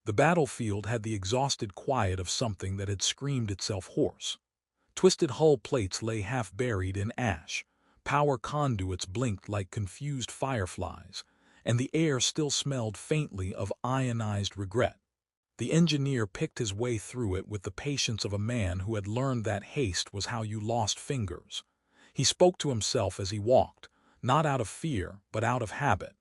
The battlefield had the exhausted quiet of something that had screamed itself hoarse. Twisted hull plates lay half buried in ash, power conduits blinked like confused fireflies, and the air still smelled faintly of ionized regret. The engineer picked his way through it with the patience of a man who had learned that haste was how you lost fingers. He spoke to himself as he walked, not out of fear, but out of habit.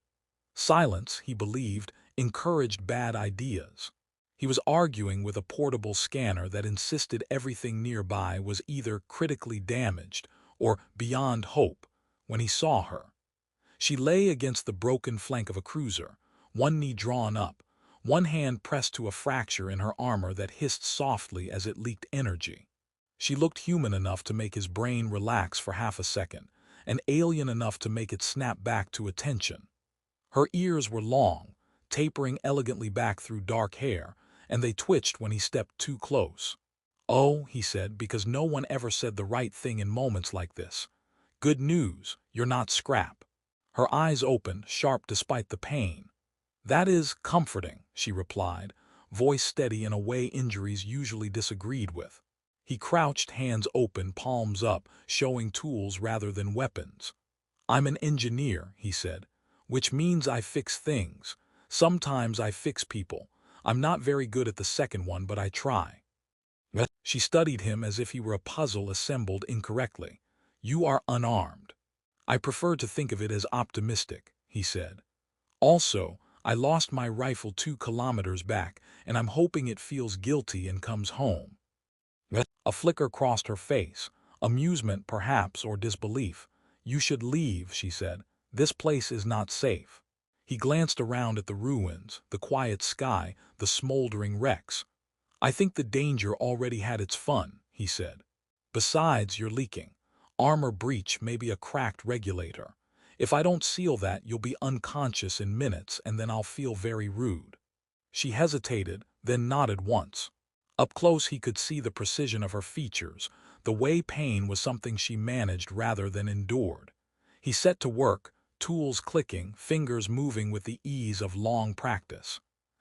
Silence, he believed, encouraged bad ideas. He was arguing with a portable scanner that insisted everything nearby was either critically damaged or beyond hope when he saw her. She lay against the broken flank of a cruiser, one knee drawn up, one hand pressed to a fracture in her armor that hissed softly as it leaked energy. She looked human enough to make his brain relax for half a second, and alien enough to make it snap back to attention. Her ears were long, tapering elegantly back through dark hair, and they twitched when he stepped too close. "Oh," he said, because no one ever said the right thing in moments like this. "Good news, you're not scrap." Her eyes opened, sharp despite the pain. "That is comforting," she replied, voice steady in a way injuries usually disagreed with. He crouched, hands open, palms up, showing tools rather than weapons. "I'm an engineer," he said, "which means I fix things. Sometimes I fix people. I'm not very good at the second one, but I try." She studied him as if he were a puzzle assembled incorrectly. "You are unarmed." "I prefer to think of it as optimistic," he said. "Also, I lost my rifle 2 kilometers back, and I'm hoping it feels guilty and comes home." A flicker crossed her face, amusement perhaps or disbelief. "You should leave," she said. "This place is not safe." He glanced around at the ruins, the quiet sky, the smoldering wrecks. "I think the danger already had its fun," he said. "Besides, you're leaking. Armor breach, maybe a cracked regulator. If I don't seal that, you'll be unconscious in minutes, and then I'll feel very rude." She hesitated, then nodded once. Up close he could see the precision of her features, the way pain was something she managed rather than endured. He set to work, tools clicking, fingers moving with the ease of long practice.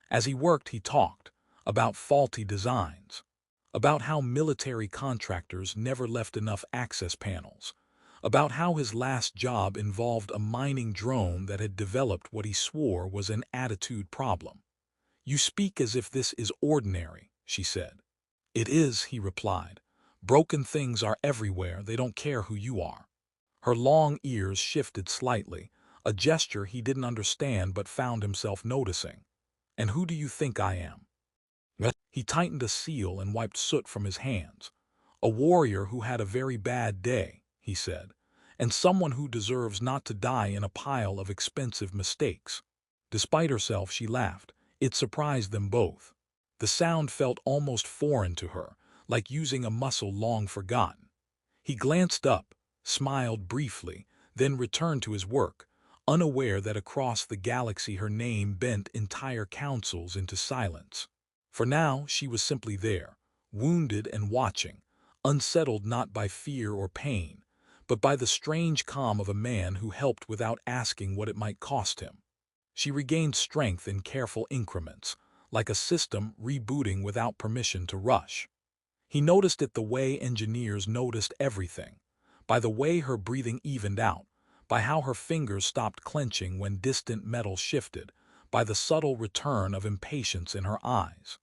As he worked, he talked about faulty designs, about how military contractors never left enough access panels, about how his last job involved a mining drone that had developed what he swore was an attitude problem. "You speak as if this is ordinary," she said. "It is," he replied. "Broken things are everywhere, they don't care who you are." Her long ears shifted slightly, a gesture he didn't understand but found himself noticing. "And who do you think I am?" He tightened a seal and wiped soot from his hands. "A warrior who had a very bad day," he said, "and someone who deserves not to die in a pile of expensive mistakes." Despite herself, she laughed. It surprised them both. The sound felt almost foreign to her, like using a muscle long forgotten. He glanced up, smiled briefly, then returned to his work, unaware that across the galaxy her name bent entire councils into silence. For now, she was simply there, wounded and watching, unsettled not by fear or pain, but by the strange calm of a man who helped without asking what it might cost him. She regained strength in careful increments, like a system rebooting without permission to rush. He noticed it the way engineers noticed everything, by the way her breathing evened out, by how her fingers stopped clenching when distant metal shifted, by the subtle return of impatience in her eyes.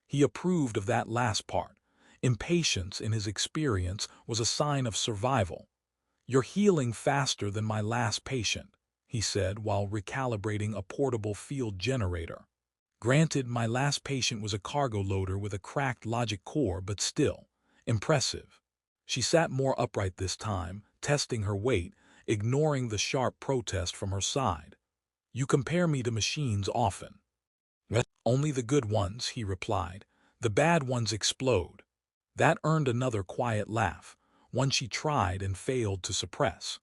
He approved of that last part. Impatience, in his experience, was a sign of survival. "You're healing faster than my last patient," he said while recalibrating a portable field generator. "Granted, my last patient was a cargo loader with a cracked logic core, but still, impressive." She sat more upright this time, testing her weight, ignoring the sharp protest from her side. "You compare me to machines often." "Only the good ones," he replied. "The bad ones explode." That earned another quiet laugh, one she tried and failed to suppress.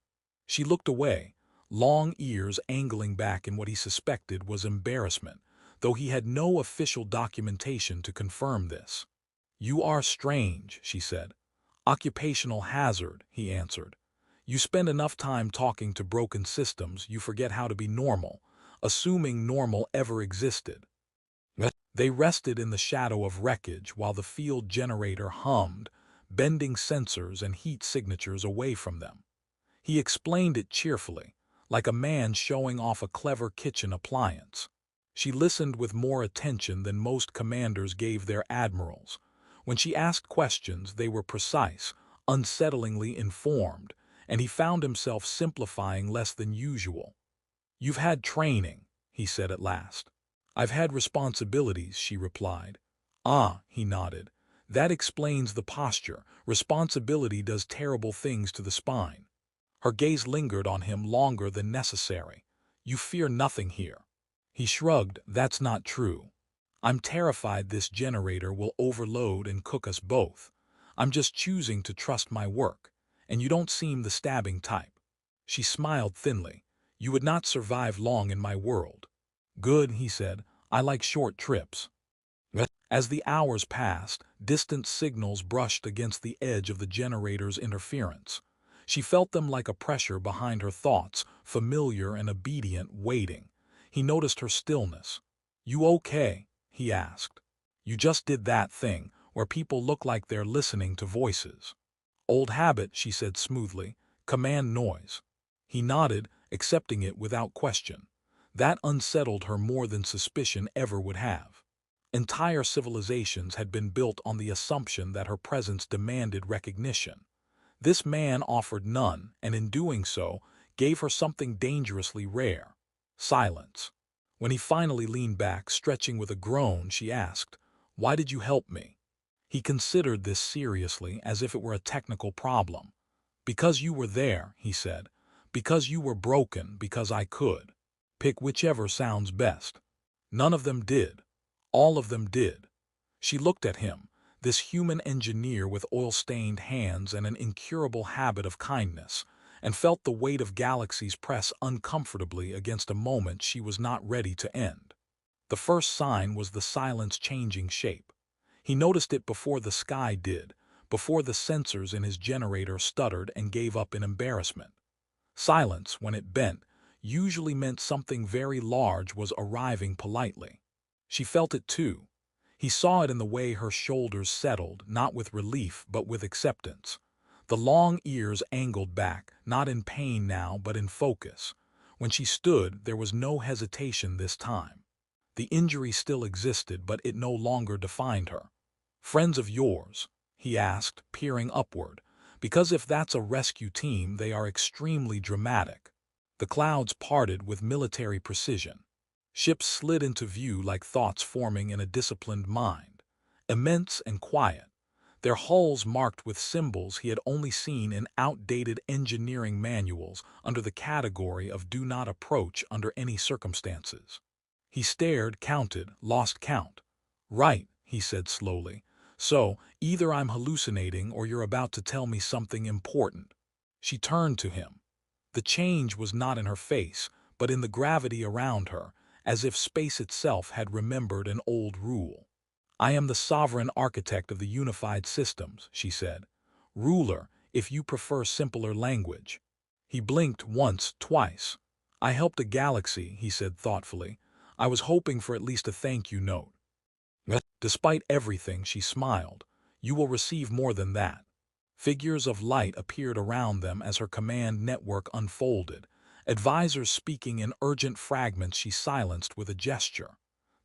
She looked away, long ears angling back in what he suspected was embarrassment, though he had no official documentation to confirm this. "You are strange," she said. "Occupational hazard," he answered. "You spend enough time talking to broken systems, you forget how to be normal, assuming normal ever existed." They rested in the shadow of wreckage while the field generator hummed, bending sensors and heat signatures away from them. He explained it cheerfully, like a man showing off a clever kitchen appliance. She listened with more attention than most commanders gave their admirals. When she asked questions, they were precise, unsettlingly informed, and he found himself simplifying less than usual. "You've had training," he said at last. "I've had responsibilities," she replied. "Ah," he nodded. "That explains the posture. Responsibility does terrible things to the spine." Her gaze lingered on him longer than necessary. "You fear nothing here." He shrugged. "That's not true. I'm terrified this generator will overload and cook us both. I'm just choosing to trust my work, and you don't seem the stabbing type." She smiled thinly. "You would not survive long in my world." "Good," he said. "I like short trips." As the hours passed, distant signals brushed against the edge of the generator's interference. She felt them like a pressure behind her thoughts, familiar and obedient, waiting. He noticed her stillness. "You okay?" he asked. "You just did that thing, where people look like they're listening to voices." "Old habit," she said smoothly. "Command noise." He nodded, accepting it without question. That unsettled her more than suspicion ever would have. Entire civilizations had been built on the assumption that her presence demanded recognition. This man offered none, and in doing so, gave her something dangerously rare: silence. When he finally leaned back, stretching with a groan, she asked, "Why did you help me?" He considered this seriously, as if it were a technical problem. "Because you were there," he said. "Because you were broken, because I could." Pick whichever sounds best. None of them did. All of them did. She looked at him, this human engineer with oil-stained hands and an incurable habit of kindness, and felt the weight of galaxies press uncomfortably against a moment she was not ready to end. The first sign was the silence changing shape. He noticed it before the sky did, before the sensors in his generator stuttered and gave up in embarrassment. Silence, when it bent, usually meant something very large was arriving politely. She felt it too. He saw it in the way her shoulders settled, not with relief but with acceptance. The long ears angled back, not in pain now but in focus. When she stood, there was no hesitation this time. The injury still existed, but it no longer defined her. "Friends of yours?" he asked, peering upward. "Because if that's a rescue team, they are extremely dramatic." The clouds parted with military precision. Ships slid into view like thoughts forming in a disciplined mind. Immense and quiet. Their hulls marked with symbols he had only seen in outdated engineering manuals under the category of "do not approach under any circumstances." He stared, counted, lost count. "Right," he said slowly. "So, either I'm hallucinating or you're about to tell me something important." She turned to him. The change was not in her face, but in the gravity around her, as if space itself had remembered an old rule. "I am the sovereign architect of the unified systems," she said. "Ruler, if you prefer simpler language." He blinked once, twice. "I helped a galaxy," he said thoughtfully. "I was hoping for at least a thank you note." Despite everything, she smiled. "You will receive more than that." Figures of light appeared around them as her command network unfolded. Advisors speaking in urgent fragments she silenced with a gesture.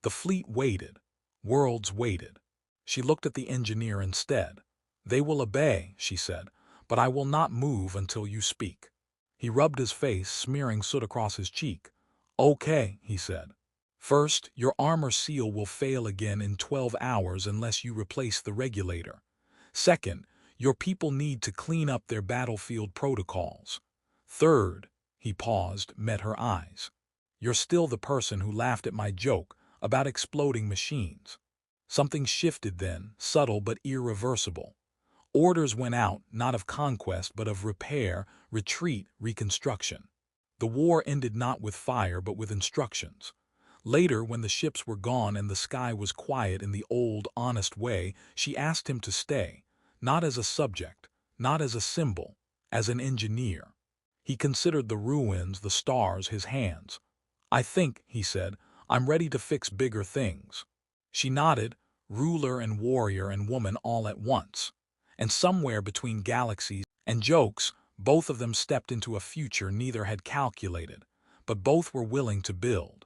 The fleet waited. Worlds waited. She looked at the engineer instead. "They will obey," she said, "but I will not move until you speak." He rubbed his face, smearing soot across his cheek. "Okay," he said. "First, your armor seal will fail again in 12 hours unless you replace the regulator. Second, your people need to clean up their battlefield protocols. Third," he paused, met her eyes. "You're still the person who laughed at my joke about exploding machines." Something shifted then, subtle but irreversible. Orders went out, not of conquest but of repair, retreat, reconstruction. The war ended not with fire but with instructions. Later, when the ships were gone and the sky was quiet in the old, honest way, she asked him to stay, not as a subject, not as a symbol, as an engineer. He considered the ruins, the stars, his hands. "I think," he said, "I'm ready to fix bigger things." She nodded, ruler and warrior and woman all at once. And somewhere between galaxies and jokes, both of them stepped into a future neither had calculated, but both were willing to build.